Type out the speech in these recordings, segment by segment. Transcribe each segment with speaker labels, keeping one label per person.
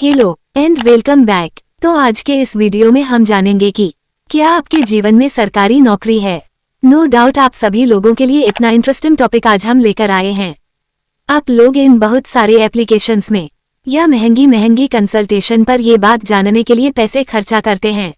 Speaker 1: Hello and welcome back. तो आज के इस वीडियो में हम जानेंगे कि क्या आपके जीवन में सरकारी नौकरी है। नो डाउट आप सभी लोगों के लिए इतना इंटरेस्टिंग टॉपिक आज हम लेकर आए हैं। आप लोग इन बहुत सारे एप्लीकेशंस में या महंगी कंसल्टेशन पर ये बात जानने के लिए पैसे खर्चा करते हैं,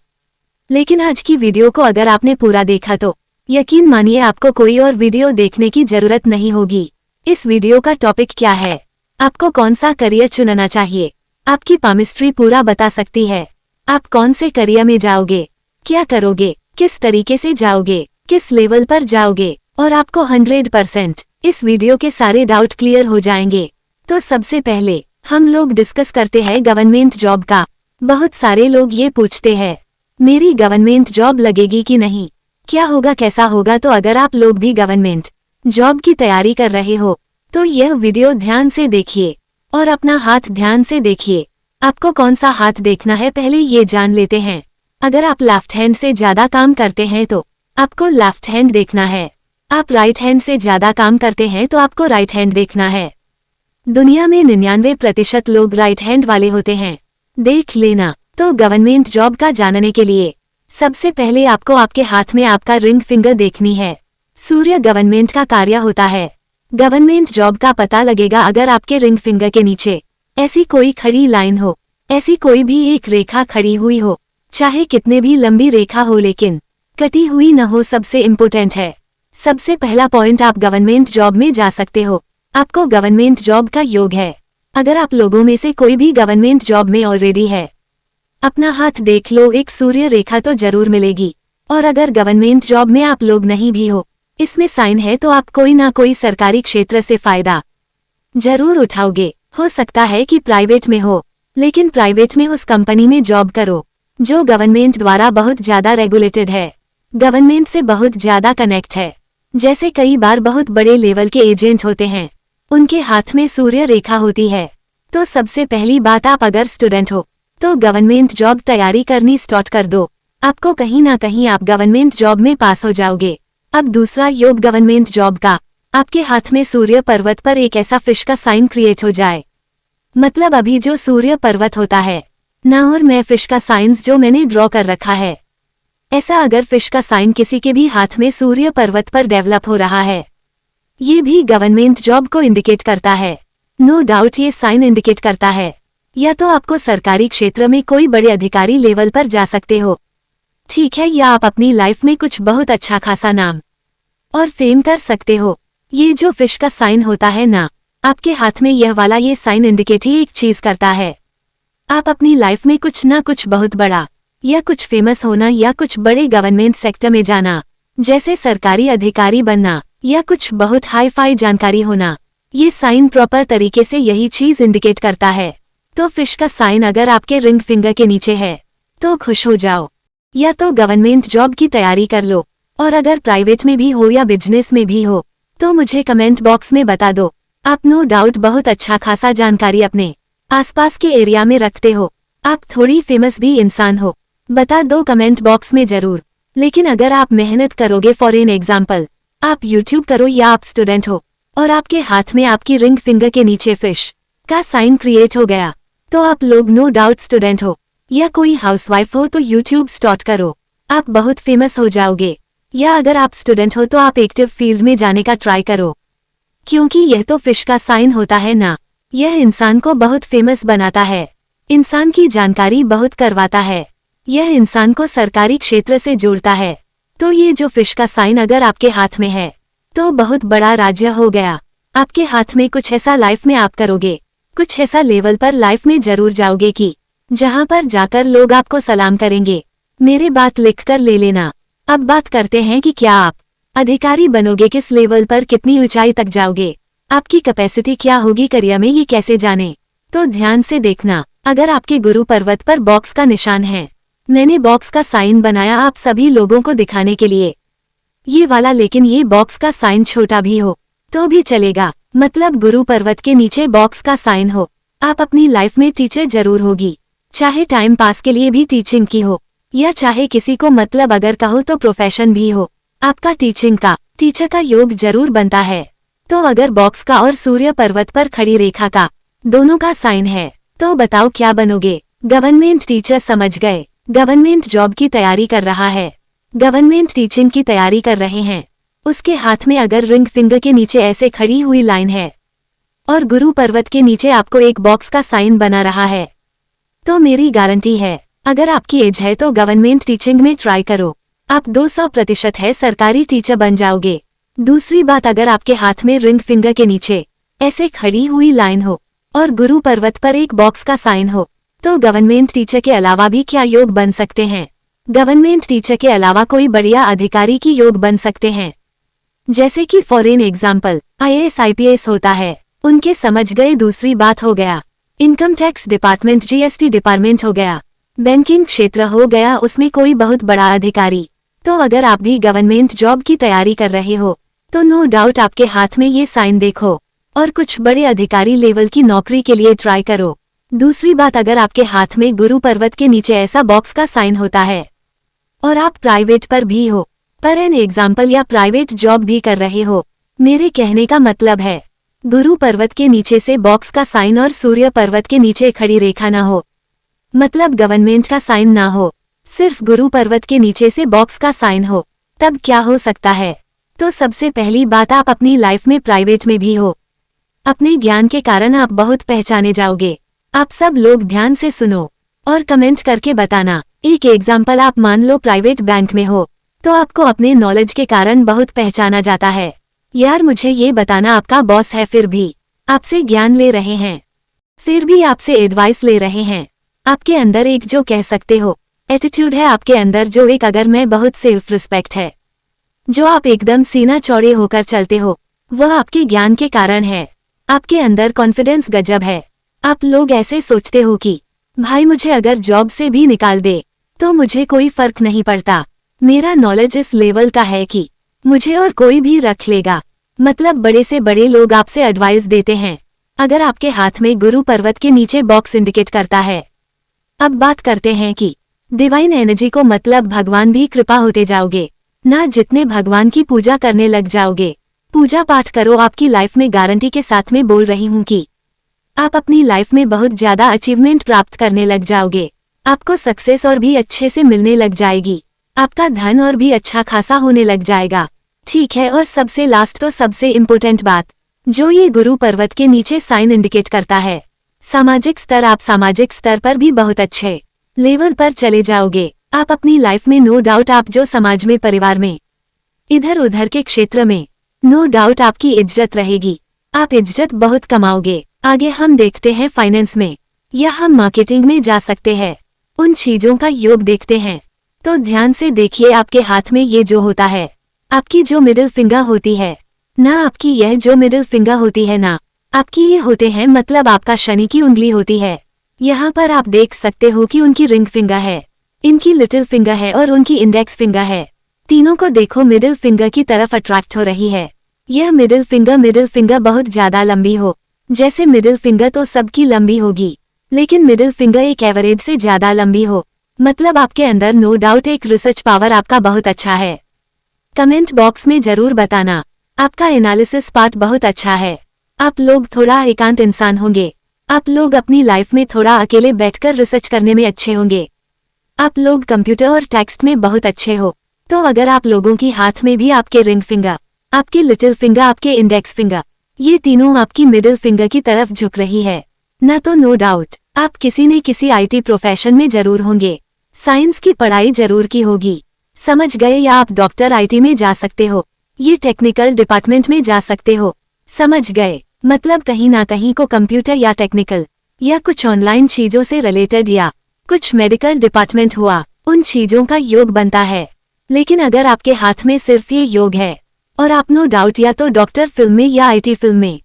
Speaker 1: लेकिन आज की वीडियो को अगर आपने पूरा देखा तो यकीन मानिए आपको कोई और वीडियो देखने की जरूरत नहीं होगी। इस वीडियो का टॉपिक क्या है, आपको कौन सा करियर चुनना चाहिए, आपकी केमिस्ट्री पूरा बता सकती है। आप कौन से करियर में जाओगे, क्या करोगे, किस तरीके से जाओगे, किस लेवल पर जाओगे, और आपको 100% इस वीडियो के सारे डाउट क्लियर हो जाएंगे। तो सबसे पहले हम लोग डिस्कस करते हैं गवर्नमेंट जॉब का। बहुत सारे लोग ये पूछते हैं मेरी गवर्नमेंट जॉब लगेगी कि नहीं, क्या होगा, कैसा होगा। तो अगर आप लोग भी गवर्नमेंट जॉब की तैयारी कर रहे हो तो यह वीडियो ध्यान से देखिए और अपना हाथ ध्यान से देखिए। आपको कौन सा हाथ देखना है पहले ये जान लेते हैं। अगर आप लेफ्ट हैंड से ज्यादा काम करते हैं तो आपको लेफ्ट हैंड देखना है। आप राइट हैंड से ज्यादा काम करते हैं तो आपको राइट हैंड देखना है। दुनिया में 99% लोग राइट हैंड वाले होते हैं, देख लेना। तो गवर्नमेंट जॉब का जानने के लिए सबसे पहले आपको आपके हाथ में आपका रिंग फिंगर देखनी है। सूर्य गवर्नमेंट का कार्य होता है। गवर्नमेंट जॉब का पता लगेगा अगर आपके रिंग फिंगर के नीचे ऐसी कोई खड़ी लाइन हो, ऐसी कोई भी एक रेखा खड़ी हुई हो, चाहे कितने भी लंबी रेखा हो लेकिन कटी हुई न हो। सबसे इम्पोर्टेंट है, सबसे पहला पॉइंट, आप गवर्नमेंट जॉब में जा सकते हो, आपको गवर्नमेंट जॉब का योग है। अगर आप लोगों में से कोई भी गवर्नमेंट जॉब में ऑलरेडी है, अपना हाथ देख लो, एक सूर्य रेखा तो जरूर मिलेगी। और अगर गवर्नमेंट जॉब में आप लोग नहीं भी हो, इसमें साइन है, तो आप कोई ना कोई सरकारी क्षेत्र से फायदा जरूर उठाओगे। हो सकता है कि प्राइवेट में हो, लेकिन प्राइवेट में उस कंपनी में जॉब करो जो गवर्नमेंट द्वारा बहुत ज्यादा रेगुलेटेड है, गवर्नमेंट से बहुत ज्यादा कनेक्ट है। जैसे कई बार बहुत बड़े लेवल के एजेंट होते हैं, उनके हाथ में सूर्य रेखा होती है। तो सबसे पहली बात, आप अगर स्टूडेंट हो तो गवर्नमेंट जॉब तैयारी करनी स्टार्ट कर दो। आपको कहीं ना कहीं आप गवर्नमेंट जॉब में पास हो जाओगे। अब दूसरा योग गवर्नमेंट जॉब का, आपके हाथ में सूर्य पर्वत पर एक ऐसा फिश का साइन क्रिएट हो जाए। मतलब अभी जो सूर्य पर्वत होता है ना, और मैं फिश का साइंस जो मैंने ड्रॉ कर रखा है, ऐसा अगर फिश का साइन किसी के भी हाथ में सूर्य पर्वत पर डेवलप हो रहा है, ये भी गवर्नमेंट जॉब को इंडिकेट करता है। नो डाउट ये साइन इंडिकेट करता है या तो आपको सरकारी क्षेत्र में कोई बड़े अधिकारी लेवल पर जा सकते हो, ठीक है, या आप अपनी लाइफ में कुछ बहुत अच्छा खासा नाम और फेम कर सकते हो। ये जो फिश का साइन होता है ना, आपके हाथ में यह वाला ये साइन इंडिकेट ही एक चीज करता है, आप अपनी लाइफ में कुछ ना कुछ बहुत बड़ा या कुछ फेमस होना या कुछ बड़े गवर्नमेंट सेक्टर में जाना, जैसे सरकारी अधिकारी बनना या कुछ बहुत हाई फाई जानकारी होना। ये साइन प्रॉपर तरीके से यही चीज इंडिकेट करता है। तो फिश का साइन अगर आपके रिंग फिंगर के नीचे है तो खुश हो जाओ, या तो गवर्नमेंट जॉब की तैयारी कर लो। और अगर प्राइवेट में भी हो या बिजनेस में भी हो तो मुझे कमेंट बॉक्स में बता दो। आप नो डाउट बहुत अच्छा खासा जानकारी अपने आसपास के एरिया में रखते हो, आप थोड़ी फेमस भी इंसान हो, बता दो कमेंट बॉक्स में जरूर। लेकिन अगर आप मेहनत करोगे, फॉर एन एग्जाम्पल आप यूट्यूब करो या आप स्टूडेंट हो और आपके हाथ में आपकी रिंग फिंगर के नीचे फिश का साइन क्रिएट हो गया, तो आप लोग नो डाउट स्टूडेंट हो या कोई हाउसवाइफ हो तो यूट्यूब स्टार्ट करो, आप बहुत फेमस हो जाओगे। या अगर आप स्टूडेंट हो तो आप एक्टिव फील्ड में जाने का ट्राई करो, क्योंकि यह तो फिश का साइन होता है ना, यह इंसान को बहुत फेमस बनाता है, इंसान की जानकारी बहुत करवाता है, यह इंसान को सरकारी क्षेत्र से जोड़ता है। तो ये जो फिश का साइन अगर आपके हाथ में है तो बहुत बड़ा राज्य हो गया। आपके हाथ में कुछ ऐसा लाइफ में आप करोगे, कुछ ऐसा लेवल पर लाइफ में जरूर जाओगे कि जहां पर जाकर लोग आपको सलाम करेंगे। मेरे बात लिख कर ले लेना। अब बात करते हैं कि क्या आप अधिकारी बनोगे, किस लेवल पर कितनी ऊंचाई तक जाओगे, आपकी कैपेसिटी क्या होगी करियर में, ये कैसे जाने। तो ध्यान से देखना। अगर आपके गुरु पर्वत पर बॉक्स का निशान है, मैंने बॉक्स का साइन बनाया आप सभी लोगों को दिखाने के लिए, ये वाला, लेकिन ये बॉक्स का साइन छोटा भी हो तो भी चलेगा। मतलब गुरु पर्वत के नीचे बॉक्स का साइन हो, आप अपनी लाइफ में टीचर जरूर होगी, चाहे टाइम पास के लिए भी टीचिंग की हो या चाहे किसी को मतलब अगर कहो तो प्रोफेशन भी हो, आपका टीचिंग का, टीचर का योग जरूर बनता है। तो अगर बॉक्स का और सूर्य पर्वत पर खड़ी रेखा का दोनों का साइन है तो बताओ क्या बनोगे? गवर्नमेंट टीचर समझ गए। गवर्नमेंट जॉब की तैयारी कर रहा है, गवर्नमेंट टीचिंग की तैयारी कर रहे हैं। उसके हाथ में अगर रिंग फिंगर के नीचे ऐसे खड़ी हुई लाइन है और गुरु पर्वत के नीचे आपको एक बॉक्स का साइन बना रहा है, तो मेरी गारंटी है अगर आपकी एज है तो गवर्नमेंट टीचिंग में ट्राई करो, आप 200% है सरकारी टीचर बन जाओगे। दूसरी बात, अगर आपके हाथ में रिंग फिंगर के नीचे ऐसे खड़ी हुई लाइन हो और गुरु पर्वत पर एक बॉक्स का साइन हो, तो गवर्नमेंट टीचर के अलावा भी क्या योग बन सकते हैं? गवर्नमेंट टीचर के अलावा कोई बढ़िया अधिकारी की योग बन सकते हैं, जैसे कि फॉरेन एग्जाम्पल IAS IPS होता है, उनके समझ गए। दूसरी बात हो गया income tax department, GST department हो गया, बैंकिंग क्षेत्र हो गया, उसमें कोई बहुत बड़ा अधिकारी। तो अगर आप भी गवर्नमेंट जॉब की तैयारी कर रहे हो तो नो डाउट आपके हाथ में ये साइन देखो और कुछ बड़े अधिकारी लेवल की नौकरी के लिए ट्राई करो। दूसरी बात, अगर आपके हाथ में गुरु पर्वत के नीचे ऐसा बॉक्स का साइन होता है और आप प्राइवेट पर भी हो, पर एन एग्जाम्पल या प्राइवेट जॉब भी कर रहे हो, मेरे कहने का मतलब है गुरु पर्वत के नीचे से बॉक्स का साइन और सूर्य पर्वत के नीचे खड़ी रेखा ना हो, मतलब गवर्नमेंट का साइन ना हो, सिर्फ गुरु पर्वत के नीचे से बॉक्स का साइन हो, तब क्या हो सकता है? तो सबसे पहली बात, आप अपनी लाइफ में प्राइवेट में भी हो, अपने ज्ञान के कारण आप बहुत पहचाने जाओगे। आप सब लोग ध्यान से सुनो और कमेंट करके बताना। एक एग्जाम्पल, आप मान लो प्राइवेट बैंक में हो तो आपको अपने नॉलेज के कारण बहुत पहचाना जाता है। यार मुझे ये बताना, आपका बॉस है फिर भी आपसे ज्ञान ले रहे हैं, फिर भी आपसे एडवाइस ले रहे हैं। आपके अंदर एक जो कह सकते हो एटीट्यूड है आपके अंदर, जो एक अगर मैं बहुत सेल्फ रिस्पेक्ट है, जो आप एकदम सीना चौड़े होकर चलते हो, वह आपके ज्ञान के कारण है। आपके अंदर कॉन्फिडेंस गजब है। आप लोग ऐसे सोचते हो कि भाई मुझे अगर जॉब से भी निकाल दे तो मुझे कोई फर्क नहीं पड़ता, मेरा नॉलेज इस लेवल का है कि मुझे और कोई भी रख लेगा। मतलब बड़े से बड़े लोग आपसे एडवाइस देते हैं अगर आपके हाथ में गुरु पर्वत के नीचे बॉक्स इंडिकेट करता है। अब बात करते हैं कि डिवाइन एनर्जी को, मतलब भगवान भी कृपा होते जाओगे ना, जितने भगवान की पूजा करने लग जाओगे, पूजा पाठ करो, आपकी लाइफ में गारंटी के साथ में बोल रही हूँ कि आप अपनी लाइफ में बहुत ज्यादा अचीवमेंट प्राप्त करने लग जाओगे। आपको सक्सेस और भी अच्छे से मिलने लग जाएगी, आपका धन और भी अच्छा खासा होने लग जाएगा। ठीक है, और सबसे लास्ट तो सबसे इम्पोर्टेंट बात, जो ये गुरु पर्वत के नीचे साइन इंडिकेट करता है, सामाजिक स्तर, आप सामाजिक स्तर पर भी बहुत अच्छे लेवल पर चले जाओगे। आप अपनी लाइफ में नो डाउट, आप जो समाज में, परिवार में, इधर उधर के क्षेत्र में, नो डाउट आपकी इज्जत रहेगी, आप इज्जत बहुत कमाओगे। आगे हम देखते हैं फाइनेंस में, या हम मार्केटिंग में जा सकते हैं, उन चीजों का योग देखते हैं। तो ध्यान से देखिए, आपके हाथ में ये जो होता है, आपकी जो मिडिल फिंगर होती है ना, आपकी यह जो मिडिल फिंगर होती है ना, आपकी ये होते हैं, मतलब आपका शनि की उंगली होती है। यहाँ पर आप देख सकते हो कि उनकी रिंग फिंगर है, इनकी लिटिल फिंगर है और उनकी इंडेक्स फिंगर है। तीनों को देखो मिडिल फिंगर की तरफ अट्रैक्ट हो रही है। यह मिडिल फिंगर बहुत ज्यादा लंबी हो, जैसे मिडिल फिंगर तो सबकी लंबी होगी, लेकिन मिडिल फिंगर एक एवरेज से ज्यादा लंबी हो, मतलब आपके अंदर नो डाउट एक रिसर्च पावर आपका बहुत अच्छा है। कमेंट बॉक्स में जरूर बताना, आपका एनालिसिस पार्ट बहुत अच्छा है। आप लोग थोड़ा एकांत इंसान होंगे, आप लोग अपनी लाइफ में थोड़ा अकेले बैठकर रिसर्च करने में अच्छे होंगे, आप लोग कंप्यूटर और टेक्स्ट में बहुत अच्छे हो। तो अगर आप लोगों की हाथ में भी आपके रिंग फिंगर, आपकी लिटिल फिंगर, आपके इंडेक्स फिंगर, ये तीनों आपकी मिडिल फिंगर की तरफ झुक रही है ना, तो नो डाउट आप किसी न किसी IT प्रोफेशन में जरूर होंगे, साइंस की पढ़ाई जरूर की होगी, समझ गए? या आप डॉक्टर IT में जा सकते हो, ये टेक्निकल डिपार्टमेंट में जा सकते हो, समझ गए? मतलब कहीं ना कहीं को कंप्यूटर या टेक्निकल या कुछ ऑनलाइन चीजों से रिलेटेड या कुछ मेडिकल डिपार्टमेंट हुआ, उन चीजों का योग बनता है। लेकिन अगर आपके हाथ में सिर्फ ये योग है और आप नो डाउट या तो डॉक्टर फिल्म में या IT फिल्म में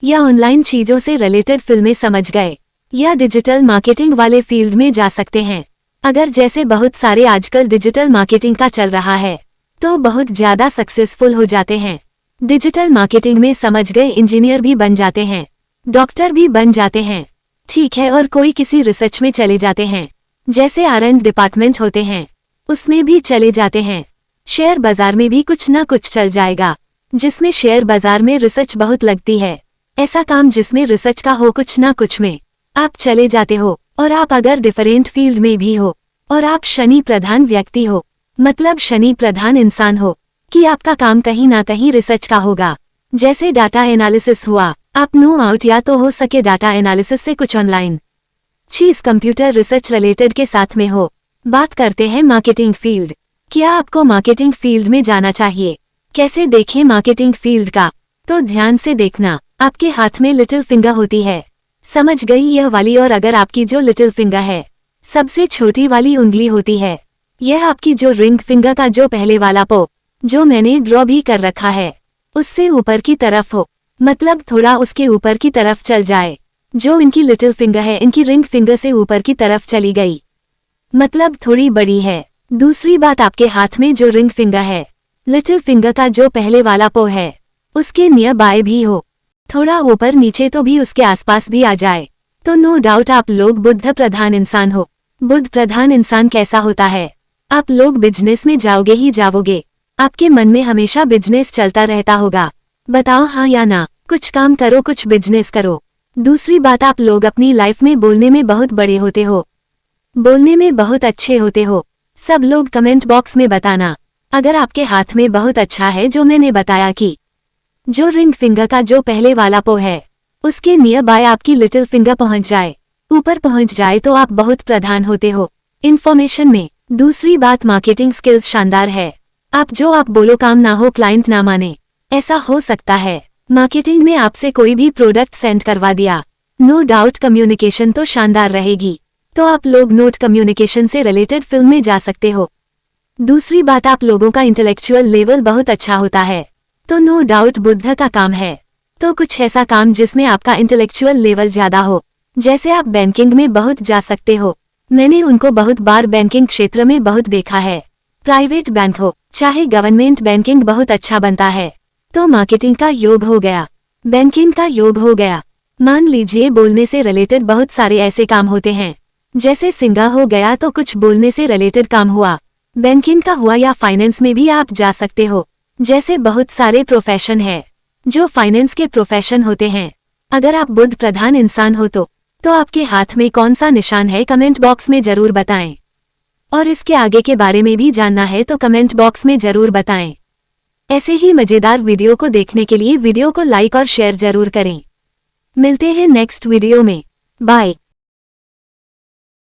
Speaker 1: या ऑनलाइन चीजों से रिलेटेड फिल्में, समझ गए, या डिजिटल मार्केटिंग वाले फील्ड में जा सकते हैं। अगर जैसे बहुत सारे आजकल डिजिटल मार्केटिंग का चल रहा है तो बहुत ज्यादा सक्सेसफुल हो जाते हैं। डिजिटल मार्केटिंग में समझ गए इंजीनियर भी बन जाते हैं, डॉक्टर भी बन जाते हैं, ठीक है, और कोई किसी रिसर्च में चले जाते हैं, जैसे R&D डिपार्टमेंट होते हैं, उसमें भी चले जाते हैं। शेयर बाजार में भी कुछ ना कुछ चल जाएगा, जिसमें शेयर बाजार में रिसर्च बहुत लगती है, ऐसा काम जिसमें रिसर्च का हो कुछ ना कुछ में, आप चले जाते हो, और आप अगर डिफरेंट फील्ड में भी हो, और आप शनि प्रधान व्यक्ति हो, मतलब शनि प्रधान इंसान हो, कि आपका काम कहीं ना कहीं रिसर्च का होगा। जैसे डाटा एनालिसिस हुआ, आप नो आउट या तो हो सके डाटा एनालिसिस से कुछ ऑनलाइन चीज कंप्यूटर रिसर्च रिलेटेड के साथ में हो। बात करते हैं मार्केटिंग फील्ड। क्या आपको मार्केटिंग फील्ड में जाना चाहिए? कैसे देखें मार्केटिंग फील्ड का? तो ध्यान से देखना, आपके हाथ में लिटिल फिंगर होती है, समझ गई यह वाली, और अगर आपकी जो लिटिल फिंगर है सबसे छोटी वाली उंगली होती है, यह आपकी जो रिंग फिंगर का जो पहले वाला पो, जो मैंने ड्रॉ भी कर रखा है, उससे ऊपर की तरफ हो, मतलब थोड़ा उसके ऊपर की तरफ चल जाए। जो इनकी लिटिल फिंगर है इनकी रिंग फिंगर से ऊपर की तरफ चली गई, मतलब थोड़ी बड़ी है। दूसरी बात, आपके हाथ में जो रिंग फिंगर है, लिटिल फिंगर का जो पहले वाला पो है, उसके नियर बाय भी हो, थोड़ा ऊपर नीचे तो भी उसके आसपास भी आ जाए, तो नो डाउट आप लोग बुध प्रधान इंसान हो। बुध प्रधान इंसान कैसा होता है? आप लोग बिजनेस में जाओगे ही जाओगे, आपके मन में हमेशा बिजनेस चलता रहता होगा। बताओ हाँ या ना? कुछ काम करो, कुछ बिजनेस करो। दूसरी बात, आप लोग अपनी लाइफ में बोलने में बहुत बड़े होते हो, बोलने में बहुत अच्छे होते हो। सब लोग कमेंट बॉक्स में बताना अगर आपके हाथ में बहुत अच्छा है जो मैंने बताया कि जो रिंग फिंगर का जो पहले वाला पो है उसके नियर बाय आपकी लिटिल फिंगर पहुंच जाए, ऊपर पहुंच जाए, तो आप बहुत प्रधान होते हो इन्फॉर्मेशन में। दूसरी बात, मार्केटिंग स्किल्स शानदार है। आप बोलो काम ना हो, क्लाइंट ना माने, ऐसा हो सकता है। मार्केटिंग में आपसे कोई भी प्रोडक्ट सेंड करवा दिया, नो डाउट कम्युनिकेशन तो शानदार रहेगी, तो आप लोग नोट कम्युनिकेशन से रिलेटेड फील्ड में जा सकते हो। दूसरी बात, आप लोगों का इंटेलेक्चुअल लेवल बहुत अच्छा होता है, तो नो डाउट बुध का काम है। तो कुछ ऐसा काम जिसमें आपका इंटेलेक्चुअल लेवल ज्यादा हो, जैसे आप बैंकिंग में बहुत जा सकते हो, मैंने उनको बहुत बार बैंकिंग क्षेत्र में बहुत देखा है। प्राइवेट बैंक हो चाहे गवर्नमेंट, बैंकिंग बहुत अच्छा बनता है। तो मार्केटिंग का योग हो गया, बैंकिंग का योग हो गया। मान लीजिए बोलने से रिलेटेड बहुत सारे ऐसे काम होते हैं, जैसे सिंगर हो गया तो कुछ बोलने से रिलेटेड काम हुआ, बैंकिंग का हुआ, या फाइनेंस में भी आप जा सकते हो। जैसे बहुत सारे प्रोफेशन है जो फाइनेंस के प्रोफेशन होते हैं। अगर आप बुध प्रधान इंसान हो तो आपके हाथ में कौन सा निशान है कमेंट बॉक्स में जरूर बताएं, और इसके आगे के बारे में भी जानना है तो कमेंट बॉक्स में जरूर बताएं। ऐसे ही मजेदार वीडियो को देखने के लिए वीडियो को लाइक और शेयर जरूर करें। मिलते हैं नेक्स्ट वीडियो में, बाय।